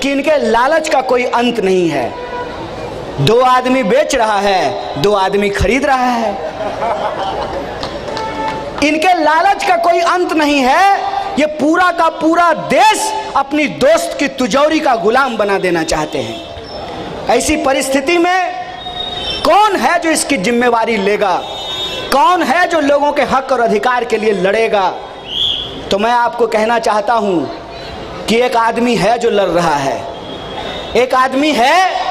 कि इनके लालच का कोई अंत नहीं है। 2 आदमी बेच रहा है, 2 आदमी खरीद रहा है। इनके लालच का कोई अंत नहीं है। ये पूरा का पूरा देश अपनी दोस्त की तिजोरी का गुलाम बना देना चाहते हैं। ऐसी परिस्थिति में कौन है जो इसकी जिम्मेवारी लेगा? कौन है जो लोगों के हक और अधिकार के लिए लड़ेगा? तो मैं आपको कहना चाहता हूं कि एक आदमी है जो लड़ रहा है। एक आदमी है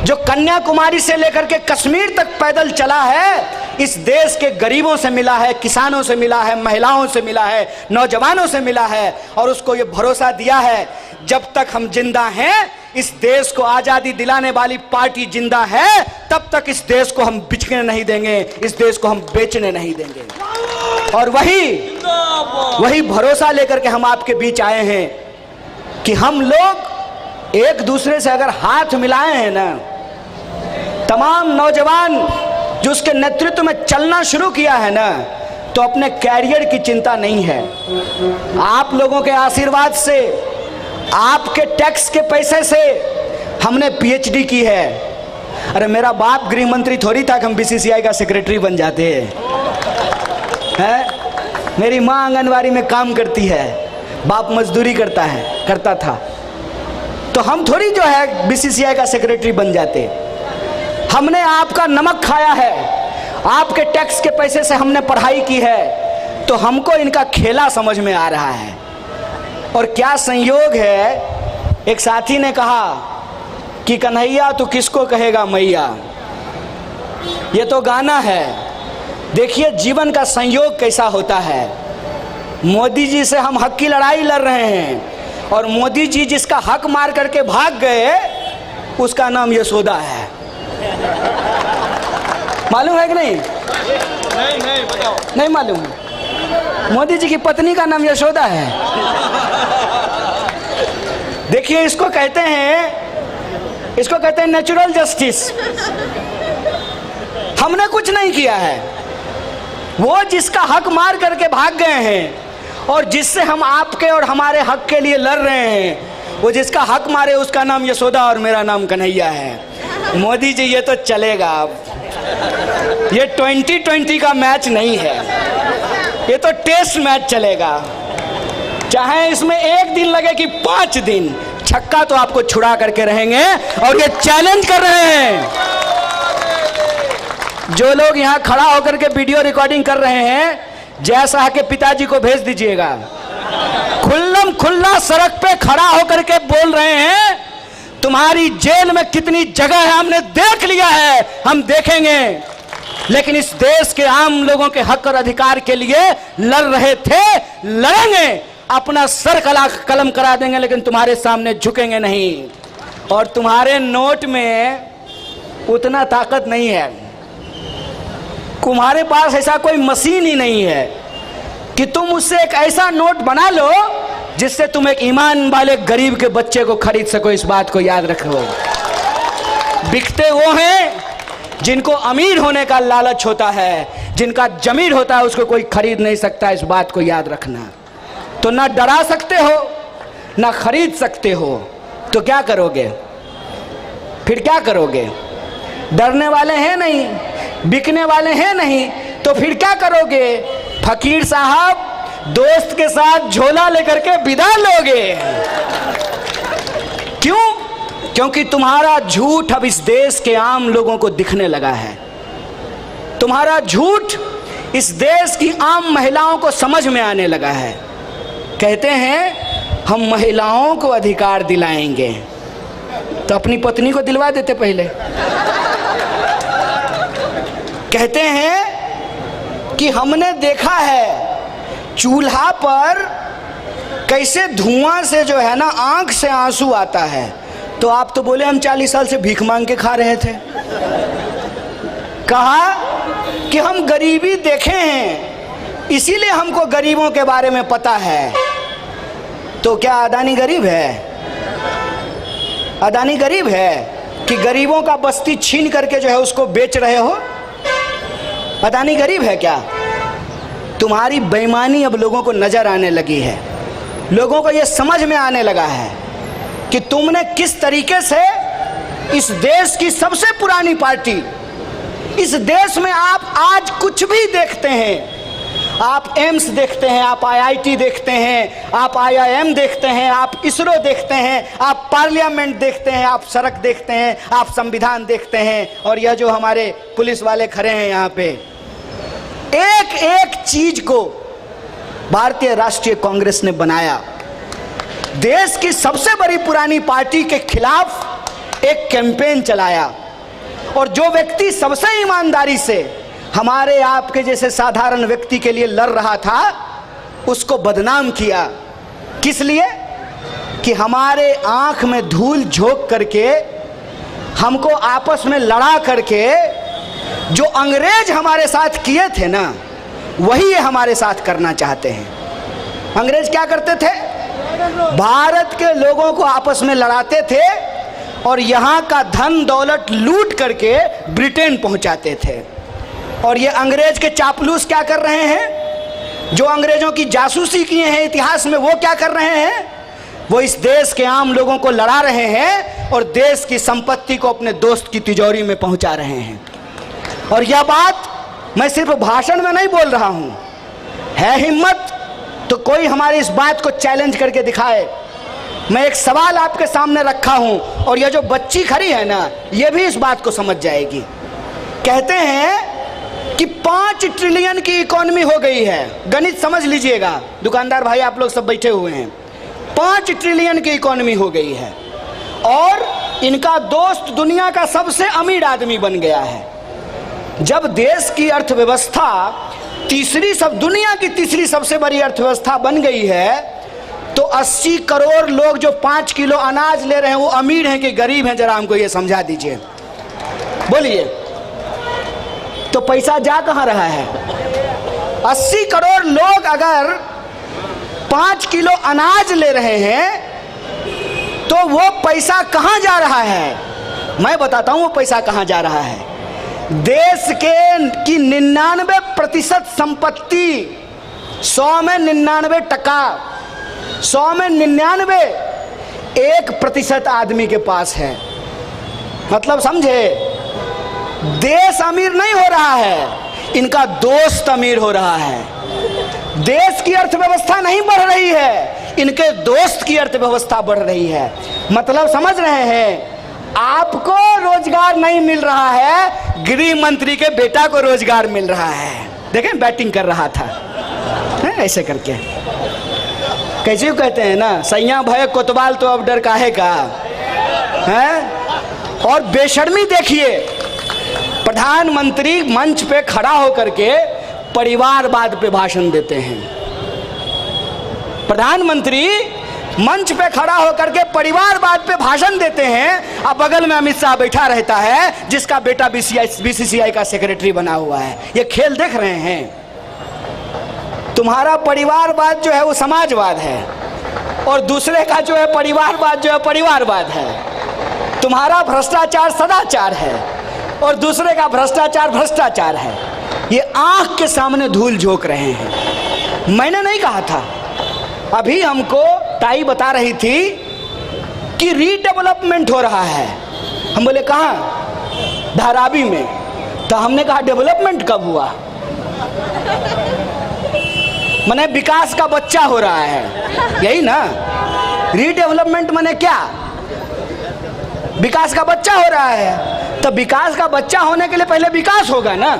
जो कन्याकुमारी से लेकर के कश्मीर तक पैदल चला है। इस देश के गरीबों से मिला है, किसानों से मिला है, महिलाओं से मिला है, नौजवानों से मिला है, और उसको ये भरोसा दिया है जब तक हम जिंदा हैं, इस देश को आजादी दिलाने वाली पार्टी जिंदा है, तब तक इस देश को हम बिकने नहीं देंगे, इस देश को हम बेचने नहीं देंगे। और वही भरोसा लेकर के हम आपके बीच आए हैं कि हम लोग एक दूसरे से अगर हाथ मिलाए हैं ना, तमाम नौजवान जो उसके नेतृत्व में चलना शुरू किया है ना, तो अपने कैरियर की चिंता नहीं है। आप लोगों के आशीर्वाद से, आपके टैक्स के पैसे से हमने पीएचडी की है। अरे मेरा बाप गृह मंत्री थोड़ी था कि हम बीसीसीआई का सेक्रेटरी बन जाते हैं। मेरी माँ आंगनवाड़ी में काम करती है, बाप मजदूरी करता था, तो हम थोड़ी जो है बीसीसीआई का सेक्रेटरी बन जाते। हमने आपका नमक खाया है, आपके टैक्स के पैसे से हमने पढ़ाई की है, तो हमको इनका खेला समझ में आ रहा है। और क्या संयोग है, एक साथी ने कहा कि कन्हैया तू किसको कहेगा मैया। ये तो गाना है। देखिए जीवन का संयोग कैसा होता है। मोदी जी से हम हक की लड़ाई लड़ रहे हैं, और मोदी जी जिसका हक मार करके भाग गए उसका नाम यशोदा है। मालूम है कि नहीं? नहीं बताओ। नहीं मालूम? मोदी जी की पत्नी का नाम यशोदा है। देखिए इसको कहते हैं नेचुरल जस्टिस। हमने कुछ नहीं किया है। वो जिसका हक मार करके भाग गए हैं और जिससे हम आपके और हमारे हक के लिए लड़ रहे हैं, वो जिसका हक मारे उसका नाम यशोदा और मेरा नाम कन्हैया है। मोदी जी ये तो चलेगा, अब ये 2020 का मैच नहीं है, ये तो टेस्ट मैच चलेगा। चाहे इसमें 1 दिन लगे कि 5 दिन, छक्का तो आपको छुड़ा करके रहेंगे। और ये चैलेंज कर रहे हैं जो लोग यहाँ खड़ा होकर के वीडियो रिकॉर्डिंग कर रहे हैं, जय शाह के पिताजी को भेज दीजिएगा। खुल्लम खुल्ला सड़क पे खड़ा होकर के बोल रहे हैं तुम्हारी जेल में कितनी जगह है हमने देख लिया है, हम देखेंगे। लेकिन इस देश के आम लोगों के हक और अधिकार के लिए लड़ रहे थे, लड़ेंगे, अपना सर कलम करा देंगे, लेकिन तुम्हारे सामने झुकेंगे नहीं। और तुम्हारे नोट में उतना ताकत नहीं है, तुम्हारे पास ऐसा कोई मशीन ही नहीं है कि तुम उससे एक ऐसा नोट बना लो जिससे तुम एक ईमान वाले गरीब के बच्चे को खरीद सको। इस बात को याद रखो। बिकते वो हैं जिनको अमीर होने का लालच होता है, जिनका जमीर होता है उसको कोई खरीद नहीं सकता। इस बात को याद रखना। तो ना डरा सकते हो ना खरीद सकते हो, तो क्या करोगे? फिर क्या करोगे? डरने वाले हैं नहीं, बिकने वाले हैं नहीं, तो फिर क्या करोगे? फकीर साहब दोस्त के साथ झोला लेकर के विदा लोगे। क्यों? क्योंकि तुम्हारा झूठ अब इस देश के आम लोगों को दिखने लगा है। तुम्हारा झूठ इस देश की आम महिलाओं को समझ में आने लगा है। कहते हैं हम महिलाओं को अधिकार दिलाएंगे, तो अपनी पत्नी को दिलवा देते पहले। कहते हैं कि हमने देखा है चूल्हा पर कैसे धुआं से जो है ना आंख से आंसू आता है, तो आप तो बोले हम 40 साल से भीख मांग के खा रहे थे। कहा कि हम गरीबी देखे हैं इसीलिए हमको गरीबों के बारे में पता है। तो क्या अदानी गरीब है? अदानी गरीब है कि गरीबों का बस्ती छीन करके जो है उसको बेच रहे हो? अदानी गरीब है क्या? तुम्हारी बेईमानी अब लोगों को नजर आने लगी है, लोगों को ये समझ में आने लगा है कि तुमने किस तरीके से इस देश की सबसे पुरानी पार्टी, इस देश में आप आज कुछ भी देखते हैं, आप एम्स देखते हैं, आप आईआईटी देखते हैं, आप आईआईएम देखते हैं, आप इसरो देखते हैं, आप पार्लियामेंट देखते हैं, आप सड़क देखते हैं, आप संविधान देखते हैं, और यह जो हमारे पुलिस वाले खड़े हैं यहाँ पे, एक एक चीज को भारतीय राष्ट्रीय कांग्रेस ने बनाया। देश की सबसे बड़ी पुरानी पार्टी के खिलाफ एक कैंपेन चलाया, और जो व्यक्ति सबसे ईमानदारी से हमारे आपके जैसे साधारण व्यक्ति के लिए लड़ रहा था, उसको बदनाम किया। किस लिए? कि हमारे आंख में धूल झोंक करके, हमको आपस में लड़ा करके जो अंग्रेज हमारे साथ किए थे ना, वही ये हमारे साथ करना चाहते हैं। अंग्रेज क्या करते थे? भारत के लोगों को आपस में लड़ाते थे और यहाँ का धन दौलत लूट करके ब्रिटेन पहुँचाते थे। और ये अंग्रेज के चापलूस क्या कर रहे हैं? जो अंग्रेजों की जासूसी किए हैं इतिहास में, वो क्या कर रहे हैं? वो इस देश के आम लोगों को लड़ा रहे हैं और देश की संपत्ति को अपने दोस्त की तिजोरी में पहुंचा रहे हैं। और यह बात मैं सिर्फ भाषण में नहीं बोल रहा हूं, है हिम्मत तो कोई हमारी इस बात को चैलेंज करके दिखाए। मैं एक सवाल आपके सामने रखा हूं, और यह जो बच्ची खड़ी है ना, यह भी इस बात को समझ जाएगी। कहते हैं कि 5 ट्रिलियन की इकोनॉमी हो गई है। गणित समझ लीजिएगा, दुकानदार भाई आप लोग सब बैठे हुए हैं। 5 ट्रिलियन की इकोनॉमी हो गई है, और इनका दोस्त दुनिया का सबसे अमीर आदमी बन गया है। जब देश की अर्थव्यवस्था दुनिया की तीसरी सबसे बड़ी अर्थव्यवस्था बन गई है, तो 80 करोड़ लोग जो 5 किलो अनाज ले रहे हैं, वो अमीर हैं कि गरीब हैं? जरा हमको ये समझा दीजिए, बोलिए। तो पैसा जा कहाँ रहा है? 80 करोड़ लोग अगर 5 किलो अनाज ले रहे हैं, तो वो पैसा कहाँ जा रहा है? मैं बताता हूँ वो पैसा कहाँ जा रहा है। देश की 99% संपत्ति, 100 में 99%, 100 में 99, 1% आदमी के पास है। मतलब समझे, देश अमीर नहीं हो रहा है, इनका दोस्त अमीर हो रहा है। देश की अर्थव्यवस्था नहीं बढ़ रही है, इनके दोस्त की अर्थव्यवस्था बढ़ रही है। मतलब समझ रहे हैं? आपको रोजगार नहीं मिल रहा है, गृह मंत्री के बेटा को रोजगार मिल रहा है। देखें, बैटिंग कर रहा था ऐसे करके। कैसे कहते हैं ना, सैया भय कोतवाल तो अब डर काहे का है। और बेशर्मी देखिए, प्रधानमंत्री मंच पे खड़ा होकर के परिवारवाद पे भाषण देते हैं। प्रधानमंत्री मंच पे खड़ा होकर के परिवारवाद पे भाषण देते हैं। अब बगल में अमित शाह बैठा रहता है, जिसका बेटा बीसीसीआई का सेक्रेटरी बना हुआ है। ये खेल देख रहे हैं? तुम्हारा परिवारवाद जो है वो समाजवाद है, और दूसरे का जो है परिवारवाद जो है परिवारवाद है। तुम्हारा भ्रष्टाचार सदाचार है, और दूसरे का भ्रष्टाचार भ्रष्टाचार है। ये आंख के सामने धूल झोंक रहे हैं। मैंने नहीं कहा था, अभी हमको ताई बता रही थी कि रीडेवलपमेंट हो रहा है। हम बोले कहाँ? धारावी में। तो हमने कहा डेवलपमेंट कब हुआ? माने विकास का बच्चा हो रहा है, यही ना? रीडेवलपमेंट माने क्या? विकास का बच्चा हो रहा है। तो विकास का बच्चा होने के लिए पहले विकास होगा ना।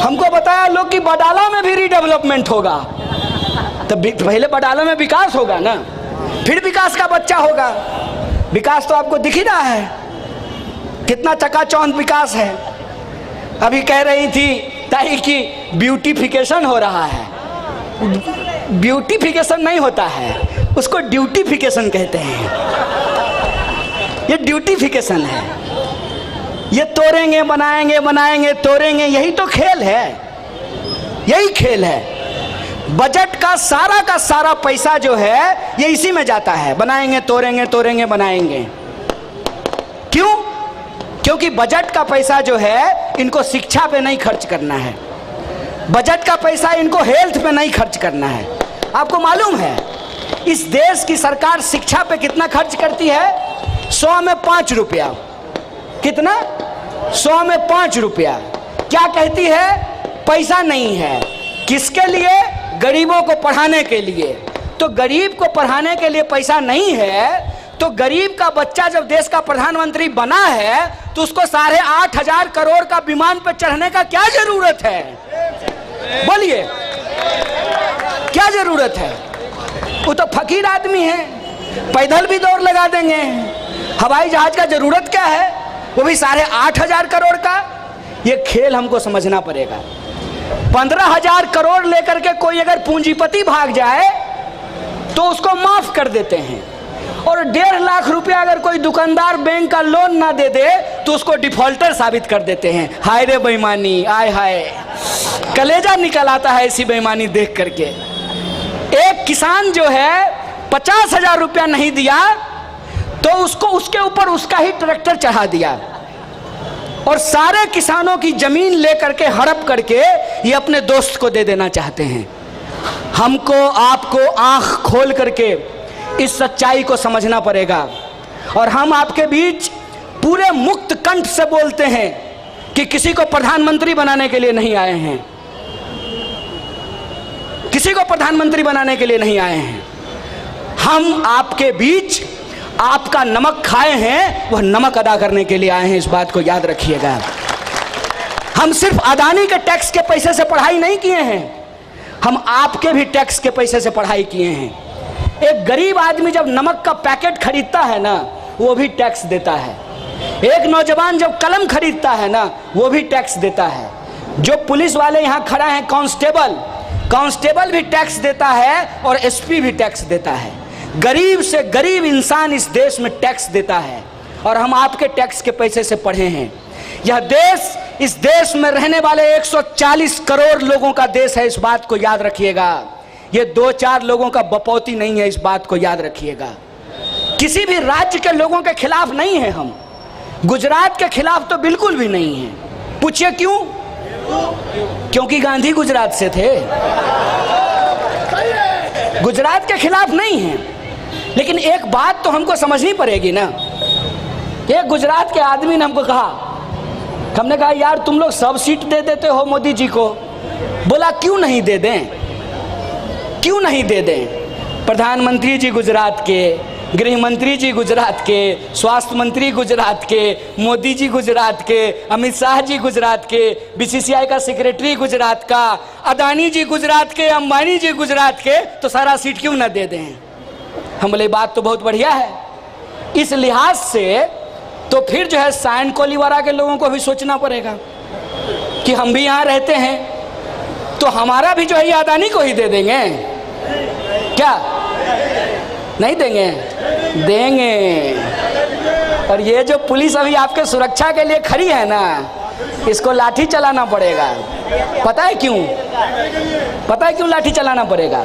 हमको बताया लोग कि बडाला में भी रीडेवलपमेंट होगा, तो पहले बडाला में विकास होगा ना, फिर विकास का बच्चा होगा। विकास तो आपको दिख ही रहा है, कितना चकाचौंध विकास है। अभी कह रही थी ताई कि ब्यूटिफिकेशन हो रहा है। ब्यूटिफिकेशन नहीं होता है, उसको ड्यूटिफिकेशन कहते हैं। ये ड्यूटिफिकेशन है। ये तोड़ेंगे बनाएंगे, बनाएंगे तोड़ेंगे, यही तो खेल है, यही खेल है। बजट का सारा पैसा जो है ये इसी में जाता है, बनाएंगे तोड़ेंगे, तोड़ेंगे बनाएंगे। क्यों? क्योंकि बजट का पैसा जो है इनको शिक्षा पे नहीं खर्च करना है, बजट का पैसा इनको हेल्थ पे नहीं खर्च करना है। आपको मालूम है इस देश की सरकार शिक्षा पे कितना खर्च करती है? 100 में 5 रुपया। कितना? 100 में 5 रुपया। क्या कहती है? पैसा नहीं है। किसके लिए? गरीबों को पढ़ाने के लिए। तो गरीब को पढ़ाने के लिए पैसा नहीं है, तो गरीब का बच्चा जब देश का प्रधानमंत्री बना है तो उसको 8,500 करोड़ का विमान पर चढ़ने का क्या जरूरत है? बोलिए, क्या जरूरत है? वो तो फकीर आदमी है, पैदल भी दौड़ लगा देंगे। हवाई जहाज का जरूरत क्या है? वो भी 8,500 करोड़ का। ये खेल हमको समझना पड़ेगा। 15,000 करोड़ लेकर के कोई अगर पूंजीपति भाग जाए तो उसको माफ कर देते हैं, और 1.5 लाख रुपया अगर कोई दुकानदार बैंक का लोन ना दे दे तो उसको डिफॉल्टर साबित कर देते हैं। हाय रे बेईमानी, आय हाय, कलेजा निकल आता है ऐसी बेईमानी देख करके। एक किसान जो है 50,000 रुपया नहीं दिया तो उसको उसके ऊपर उसका ही ट्रैक्टर चढ़ा दिया, और सारे किसानों की जमीन लेकर के हड़प करके ये अपने दोस्त को दे देना चाहते हैं। हमको आपको आंख खोल करके इस सच्चाई को समझना पड़ेगा, और हम आपके बीच पूरे मुक्त कंठ से बोलते हैं कि किसी को प्रधानमंत्री बनाने के लिए नहीं आए हैं, किसी को प्रधानमंत्री बनाने के लिए नहीं आए हैं। हम आपके बीच आपका नमक खाए हैं, वह नमक अदा करने के लिए आए हैं, इस बात को याद रखिएगा। हम सिर्फ अदानी के टैक्स के पैसे से पढ़ाई नहीं किए हैं, हम आपके भी टैक्स के पैसे से पढ़ाई किए हैं। एक गरीब आदमी जब नमक का पैकेट खरीदता है ना, वो भी टैक्स देता है। एक नौजवान जब कलम खरीदता है ना, वो भी टैक्स देता है। जो पुलिस वाले यहाँ खड़ा हैं, कांस्टेबल भी टैक्स देता है, और एसपी भी टैक्स देता है। गरीब से गरीब इंसान इस देश में टैक्स देता है, और हम आपके टैक्स के पैसे से पढ़े हैं। यह देश, इस देश में रहने वाले 140 करोड़ लोगों का देश है, इस बात को याद रखिएगा। ये 2-4 लोगों का बपौती नहीं है, इस बात को याद रखिएगा। किसी भी राज्य के लोगों के खिलाफ नहीं है हम, गुजरात के खिलाफ तो बिल्कुल भी नहीं है। पूछिए क्यों? क्योंकि गांधी गुजरात से थे, गुजरात के खिलाफ नहीं है। लेकिन एक बात तो हमको समझनी पड़ेगी ना, एक गुजरात के आदमी ने हमको कहा, हमने कहा यार तुम लोग सब सीट दे देते हो मोदी जी को। बोला क्यों नहीं दे दें, क्यों नहीं दे दें? प्रधानमंत्री जी गुजरात के, गृह मंत्री जी गुजरात के, स्वास्थ्य मंत्री गुजरात के, मोदी जी गुजरात के, अमित शाह जी गुजरात के, बीसीसीआई का सेक्रेटरी गुजरात का, अदानी जी गुजरात के, अंबानी जी गुजरात के, तो सारा सीट क्यों ना दे दें? हम बोले बात तो बहुत बढ़िया है। इस लिहाज से तो फिर जो है साइन कोलीवाड़ा के लोगों को भी सोचना पड़ेगा कि हम भी यहाँ रहते हैं तो हमारा भी जो है ये अदानी को ही दे देंगे क्या? नहीं देंगे? देंगे। और ये जो पुलिस अभी आपके सुरक्षा के लिए खड़ी है ना, इसको लाठी चलाना पड़ेगा। पता है क्यों? पता है क्यों लाठी चलाना पड़ेगा?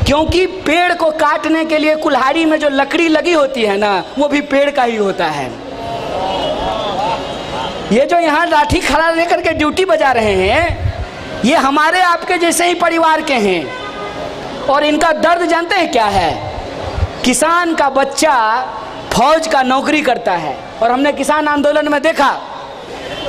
क्योंकि पेड़ को काटने के लिए कुल्हाड़ी में जो लकड़ी लगी होती है ना, वो भी पेड़ का ही होता है। ये जो यहाँ लाठी खड़ा लेकर के ड्यूटी बजा रहे हैं, ये हमारे आपके जैसे ही परिवार के हैं। और इनका दर्द जानते हैं क्या है? किसान का बच्चा फौज का नौकरी करता है, और हमने किसान आंदोलन में देखा,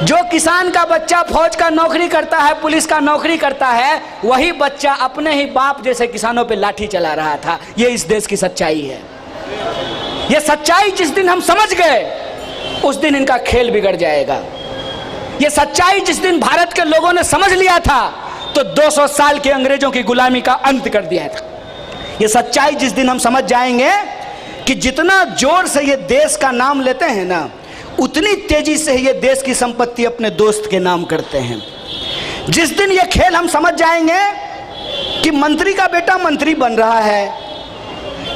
जो किसान का बच्चा फौज का नौकरी करता है, पुलिस का नौकरी करता है, वही बच्चा अपने ही बाप जैसे किसानों पे लाठी चला रहा था। ये इस देश की सच्चाई है। ये सच्चाई जिस दिन हम समझ गए, उस दिन इनका खेल बिगड़ जाएगा। ये सच्चाई जिस दिन भारत के लोगों ने समझ लिया था, तो 200 साल के अंग्रेजों की गुलामी का अंत कर दिया था। ये सच्चाई जिस दिन हम समझ जाएंगे कि जितना जोर से ये देश का नाम लेते हैं ना, उतनी तेजी से ये देश की संपत्ति अपने दोस्त के नाम करते हैं। जिस दिन ये खेल हम समझ जाएंगे कि मंत्री का बेटा मंत्री बन रहा है,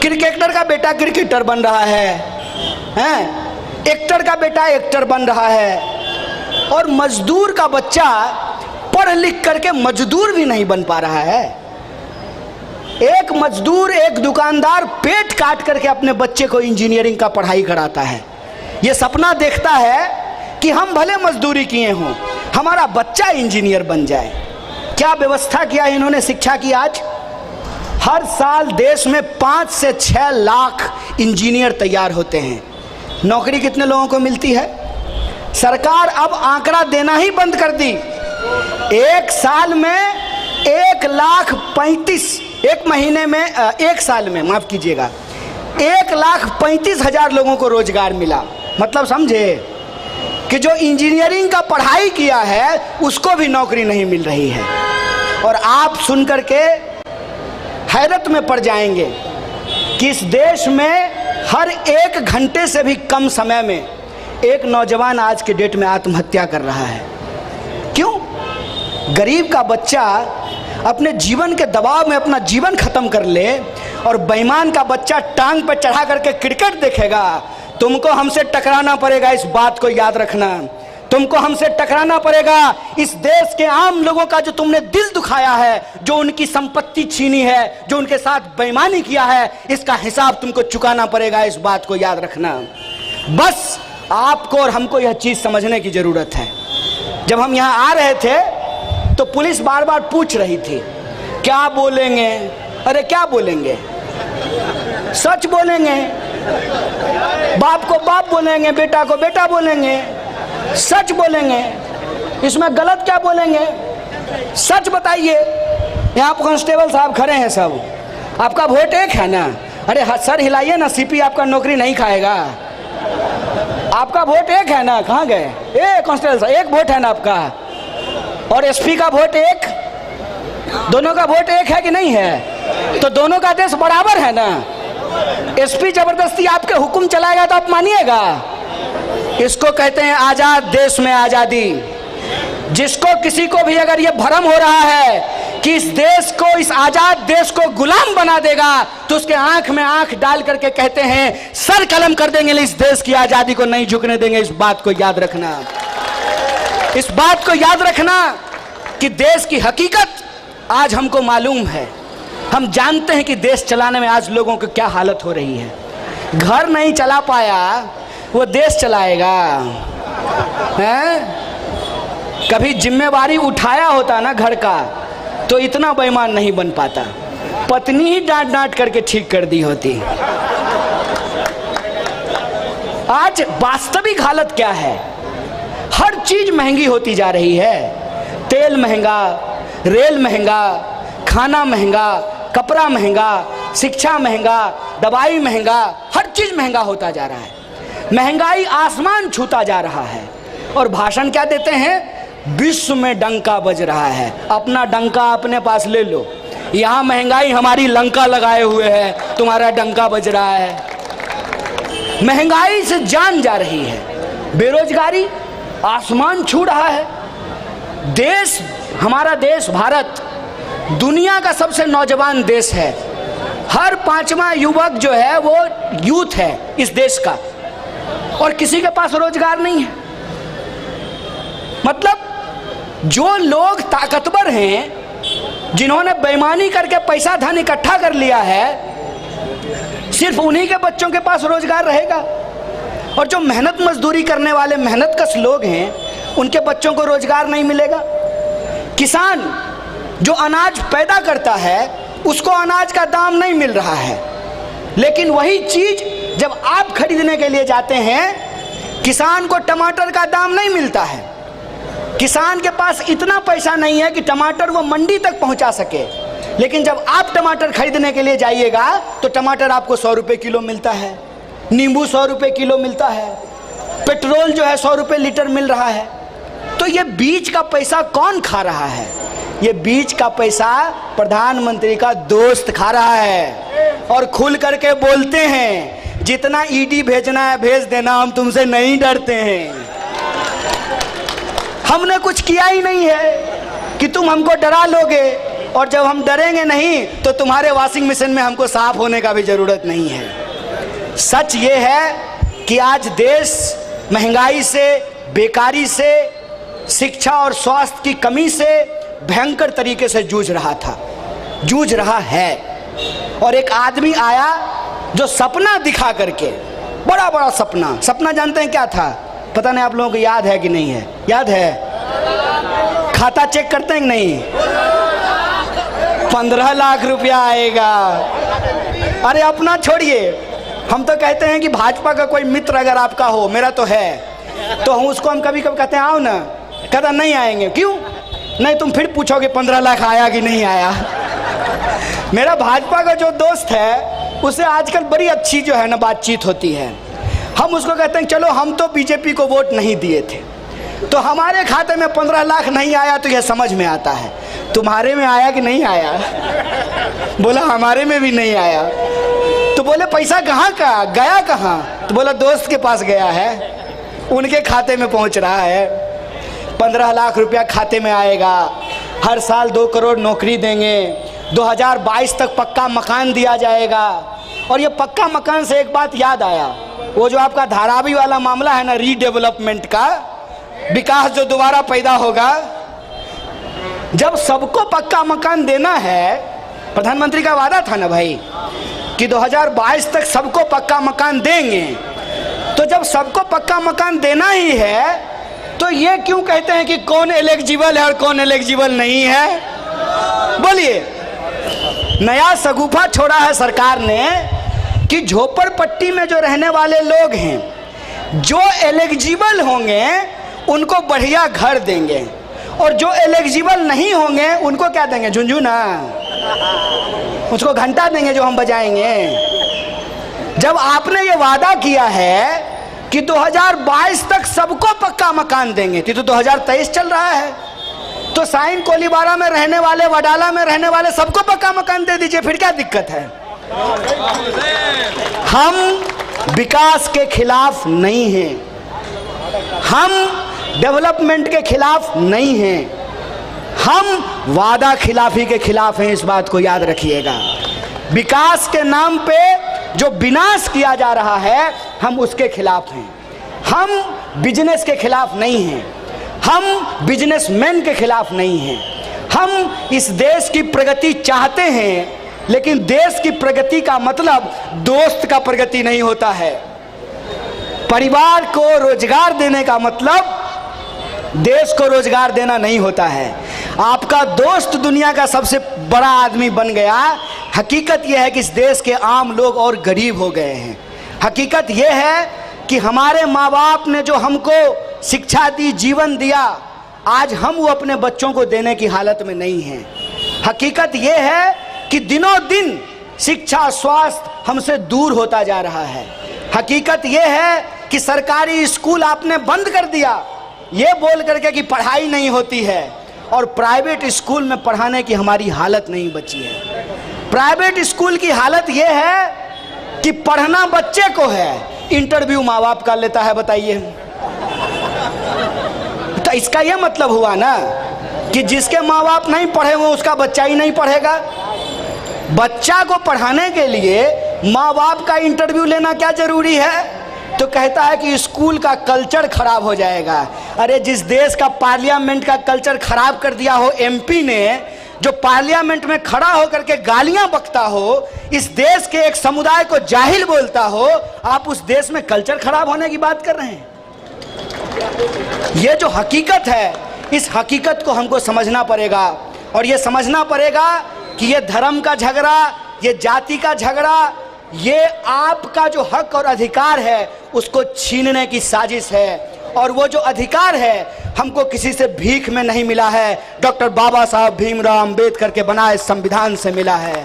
क्रिकेटर का बेटा क्रिकेटर बन रहा है, एक्टर का बेटा एक्टर बन रहा है, और मजदूर का बच्चा पढ़ लिख करके मजदूर भी नहीं बन पा रहा है। एक मजदूर, एक दुकानदार पेट काट करके अपने बच्चे को इंजीनियरिंग का पढ़ाई कराता है। ये सपना देखता है कि हम भले मजदूरी किए हों, हमारा बच्चा इंजीनियर बन जाए। क्या व्यवस्था किया इन्होंने शिक्षा की? आज हर साल देश में 5 से 6 लाख इंजीनियर तैयार होते हैं। नौकरी कितने लोगों को मिलती है? सरकार अब आंकड़ा देना ही बंद कर दी। एक साल में 1,35,000, एक महीने में, एक साल में माफ कीजिएगा, 1,35,000 लोगों को रोजगार मिला। मतलब समझे कि जो इंजीनियरिंग का पढ़ाई किया है उसको भी नौकरी नहीं मिल रही है। और आप सुन करके हैरत में पड़ जाएंगे कि इस देश में हर 1 घंटे से भी कम समय में एक नौजवान आज के डेट में आत्महत्या कर रहा है। क्यों? गरीब का बच्चा अपने जीवन के दबाव में अपना जीवन खत्म कर ले और बेईमान का बच्चा टांग पर चढ़ा करके क्रिकेट देखेगा। तुमको हमसे टकराना पड़ेगा, इस बात को याद रखना। तुमको हमसे टकराना पड़ेगा। इस देश के आम लोगों का जो तुमने दिल दुखाया है, जो उनकी संपत्ति छीनी है, जो उनके साथ बेईमानी किया है, इसका हिसाब तुमको चुकाना पड़ेगा। इस बात को याद रखना। बस आपको और हमको यह चीज समझने की जरूरत है। जब हम यहाँ आ रहे थे तो पुलिस बार बार पूछ रही थी क्या बोलेंगे। अरे क्या बोलेंगे? सच बोलेंगे, बाप को बाप बोलेंगे, बेटा को बेटा बोलेंगे, सच बोलेंगे। इसमें गलत क्या बोलेंगे? सच बताइए। यहाँ कांस्टेबल साहब खड़े हैं सब, आपका वोट एक है ना? अरे सर हिलाइए ना, सीपी आपका नौकरी नहीं खाएगा। आपका वोट एक है ना? कहाँ गए? कांस्टेबल साहब, एक वोट है ना आपका? और एसपी का वोट एक? दोनों का वोट एक है कि नहीं है? तो दोनों का देश बराबर है ना? एसपी जबरदस्ती आपके हुक्म चलाएगा तो आप मानिएगा? इसको कहते हैं आजाद देश में आजादी। जिसको किसी को भी अगर ये भ्रम हो रहा है कि इस देश को, इस आजाद देश को गुलाम बना देगा, तो उसके आंख में आंख डाल करके कहते हैं सर कलम कर देंगे, इस देश की आजादी को नहीं झुकने देंगे। इस बात को याद रखना। इस बात को याद रखना कि देश की हकीकत आज हमको मालूम है। हम जानते हैं कि देश चलाने में आज लोगों की क्या हालत हो रही है। घर नहीं चला पाया, वो देश चलाएगा हैं? कभी जिम्मेवारी उठाया होता ना घर का तो इतना बेईमान नहीं बन पाता। पत्नी ही डांट डांट करके ठीक कर दी होती। आज वास्तविक हालत क्या है? हर चीज महंगी होती जा रही है। तेल महंगा, रेल महंगा, खाना महंगा, कपड़ा महंगा, शिक्षा महंगा, दवाई महंगा, हर चीज महंगा होता जा रहा है। महंगाई आसमान छूता जा रहा है। और भाषण क्या देते हैं? विश्व में डंका बज रहा है। अपना डंका अपने पास ले लो। यहाँ महंगाई हमारी लंका लगाए हुए है, तुम्हारा डंका बज रहा है। महंगाई से जान जा रही है। बेरोजगारी आसमान छू रहा है। देश, हमारा देश भारत दुनिया का सबसे नौजवान देश है। हर 5वां युवक जो है वो यूथ है इस देश का, और किसी के पास रोजगार नहीं है। मतलब जो लोग ताकतवर हैं, जिन्होंने बेईमानी करके पैसा धन इकट्ठा कर लिया है, सिर्फ उन्हीं के बच्चों के पास रोजगार रहेगा। और जो मेहनत मजदूरी करने वाले मेहनतकश लोग हैं, उनके बच्चों को रोजगार नहीं मिलेगा। किसान जो अनाज पैदा करता है उसको अनाज का दाम नहीं मिल रहा है, लेकिन वही चीज जब आप खरीदने के लिए जाते हैं, किसान को टमाटर का दाम नहीं मिलता है। किसान के पास इतना पैसा नहीं है कि टमाटर वो मंडी तक पहुंचा सके, लेकिन जब आप टमाटर खरीदने के लिए जाइएगा तो टमाटर आपको 100 रुपये किलो मिलता है, नींबू 100 रुपये किलो मिलता है, पेट्रोल जो है 100 रुपये लीटर मिल रहा है। तो ये बीज का पैसा कौन खा रहा है? ये बीज का पैसा प्रधानमंत्री का दोस्त खा रहा है। और खुल करके बोलते हैं जितना ईडी भेजना है भेज देना, हम तुमसे नहीं डरते हैं। हमने कुछ किया ही नहीं है कि तुम हमको डरा लोगे, और जब हम डरेंगे नहीं तो तुम्हारे वॉशिंग मशीन में हमको साफ होने का भी जरूरत नहीं है। सच ये है कि आज देश महंगाई से, बेकारी से, शिक्षा और स्वास्थ्य की कमी से भयंकर तरीके से जूझ रहा था, जूझ रहा है। और एक आदमी आया जो सपना दिखा करके, बड़ा बड़ा सपना, सपना जानते हैं क्या था? पता नहीं आप लोगों को याद है कि नहीं है? याद है? खाता चेक करते हैं कि नहीं? 15 लाख रुपया आएगा। अरे अपना छोड़िए, हम तो कहते हैं कि भाजपा का कोई मित्र अगर आपका हो, मेरा तो है, तो हम उसको कभी कभी कहते हैं आओ ना, कहता नहीं आएंगे। क्यों नहीं? तुम फिर पूछोगे 15 लाख आया कि नहीं आया। मेरा भाजपा का जो दोस्त है उससे आजकल बड़ी अच्छी जो है ना बातचीत होती है। हम उसको कहते हैं चलो हम तो बीजेपी को वोट नहीं दिए थे, तो हमारे खाते में 15 लाख नहीं आया तो यह समझ में आता है। तुम्हारे में आया कि नहीं आया? बोला हमारे में भी नहीं आया। तो बोले पैसा कहाँ का गया, कहाँ? तो बोला दोस्त के पास गया है, उनके खाते में पहुँच रहा है। 15 लाख रुपया खाते में आएगा। हर साल 2 करोड़ नौकरी देंगे। 2022 तक पक्का मकान दिया जाएगा। और ये पक्का मकान से एक बात याद आया, वो जो आपका धारावी वाला मामला है ना, रीडेवलपमेंट का, विकास जो दोबारा पैदा होगा, जब सबको पक्का मकान देना है, प्रधानमंत्री का वादा था ना भाई कि 2022 तक सबको पक्का मकान देंगे, तो जब सबको पक्का मकान देना ही है तो ये क्यों कहते हैं कि कौन एलिजिबल है और कौन एलिजिबल नहीं है? बोलिए। नया सगुफा छोड़ा है सरकार ने कि झोपड़पट्टी में जो रहने वाले लोग हैं, जो एलिजिबल होंगे उनको बढ़िया घर देंगे, और जो एलिजिबल नहीं होंगे उनको क्या देंगे? झुंझुना, उसको घंटा देंगे जो हम बजाएंगे। जब आपने ये वादा किया है कि 2022 तक सबको पक्का मकान देंगे, तो 2023 चल रहा है, तो साइन कोलीबारा में रहने वाले, वडाला में रहने वाले सबको पक्का मकान दे दीजिए, फिर क्या दिक्कत है? हम विकास के खिलाफ नहीं हैं, हम डेवलपमेंट के खिलाफ नहीं हैं, हम वादा खिलाफी के खिलाफ हैं। इस बात को याद रखिएगा। विकास के नाम पे जो विनाश किया जा रहा है, हम उसके खिलाफ हैं। हम बिजनेस के खिलाफ नहीं हैं, हम बिजनेसमैन के खिलाफ नहीं हैं। हम इस देश की प्रगति चाहते हैं, लेकिन देश की प्रगति का मतलब दोस्त का प्रगति नहीं होता है। परिवार को रोजगार देने का मतलब देश को रोजगार देना नहीं होता है। आपका दोस्त दुनिया का सबसे बड़ा आदमी बन गया, हकीकत यह है कि इस देश के आम लोग और गरीब हो गए हैं। हकीकत यह है कि हमारे माँ बाप ने जो हमको शिक्षा दी, जीवन दिया, आज हम वो अपने बच्चों को देने की हालत में नहीं हैं। हकीकत यह है कि दिनों दिन शिक्षा, स्वास्थ्य हमसे दूर होता जा रहा है। हकीकत यह है कि सरकारी स्कूल आपने बंद कर दिया, ये बोल करके कि पढ़ाई नहीं होती है, और प्राइवेट स्कूल में पढ़ाने की हमारी हालत नहीं बची है। प्राइवेट स्कूल की हालत यह है कि पढ़ना बच्चे को है, इंटरव्यू माँ बाप का लेता है। बताइए, तो इसका यह मतलब हुआ ना कि जिसके माँ बाप नहीं पढ़े हुए उसका बच्चा ही नहीं पढ़ेगा। बच्चा को पढ़ाने के लिए माँ बाप का इंटरव्यू लेना क्या जरूरी है? तो कहता है कि स्कूल का कल्चर खराब हो जाएगा। अरे जिस देश का पार्लियामेंट का कल्चर खराब कर दिया हो एमपी ने, जो पार्लियामेंट में खड़ा होकर के गालियां बकता हो, इस देश के एक समुदाय को जाहिल बोलता हो, आप उस देश में कल्चर खराब होने की बात कर रहे हैं। ये जो हकीकत है, इस हकीकत को हमको समझना पड़ेगा, और ये समझना पड़ेगा कि ये धर्म का झगड़ा, ये जाति का झगड़ा, ये आपका जो हक और अधिकार है उसको छीनने की साजिश है। और वो जो अधिकार है हमको किसी से भीख में नहीं मिला है, डॉक्टर बाबा साहब भीमराव अंबेडकर के बनाए संविधान से मिला है।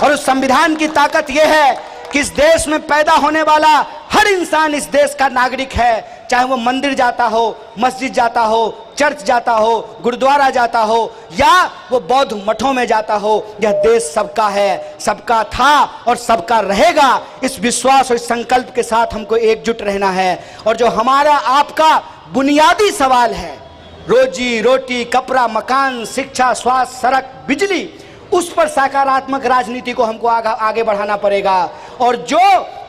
और उस संविधान की ताकत ये है कि इस देश में पैदा होने वाला हर इंसान इस देश का नागरिक है, चाहे वो मंदिर जाता हो, मस्जिद जाता हो, चर्च जाता हो, गुरुद्वारा जाता हो, या वो बौद्ध मठों में जाता हो। यह देश सबका है, सबका था और सबका रहेगा। इस विश्वास और इस संकल्प के साथ हमको एकजुट रहना है। और जो हमारा आपका बुनियादी सवाल है, रोजी रोटी, कपड़ा, मकान, शिक्षा, स्वास्थ्य, सड़क, बिजली, उस पर सकारात्मक राजनीति को हमको आगे बढ़ाना पड़ेगा। और जो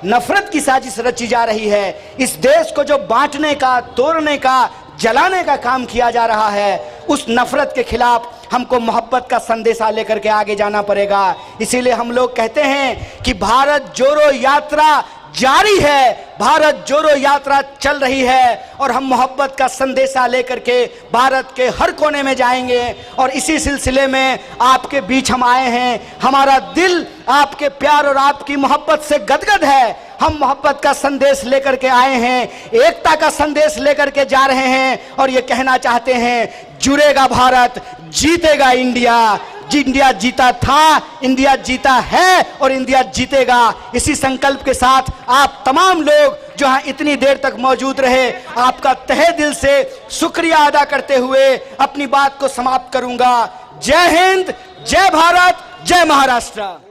नफरत की साजिश रची जा रही है, इस देश को जो बांटने का, तोड़ने का, जलाने का काम किया जा रहा है, उस नफरत के खिलाफ हमको मोहब्बत का संदेशा लेकर के आगे जाना पड़ेगा। इसीलिए हम लोग कहते हैं कि भारत जोड़ो यात्रा जारी है, भारत जोड़ो यात्रा चल रही है और हम मोहब्बत का संदेशा लेकर के भारत के हर कोने में जाएंगे। और इसी सिलसिले में आपके बीच हम आए हैं। हमारा दिल आपके प्यार और आपकी मोहब्बत से गदगद है। हम मोहब्बत का संदेश लेकर के आए हैं, एकता का संदेश लेकर के जा रहे हैं और ये कहना चाहते हैं, जुड़ेगा भारत, जीतेगा इंडिया। इंडिया जीता था, इंडिया जीता है और इंडिया जीतेगा। इसी संकल्प के साथ आप तमाम लोग जो यहाँ इतनी देर तक मौजूद रहे, आपका तहे दिल से शुक्रिया अदा करते हुए अपनी बात को समाप्त करूंगा। जय हिंद, जय भारत, जय महाराष्ट्र।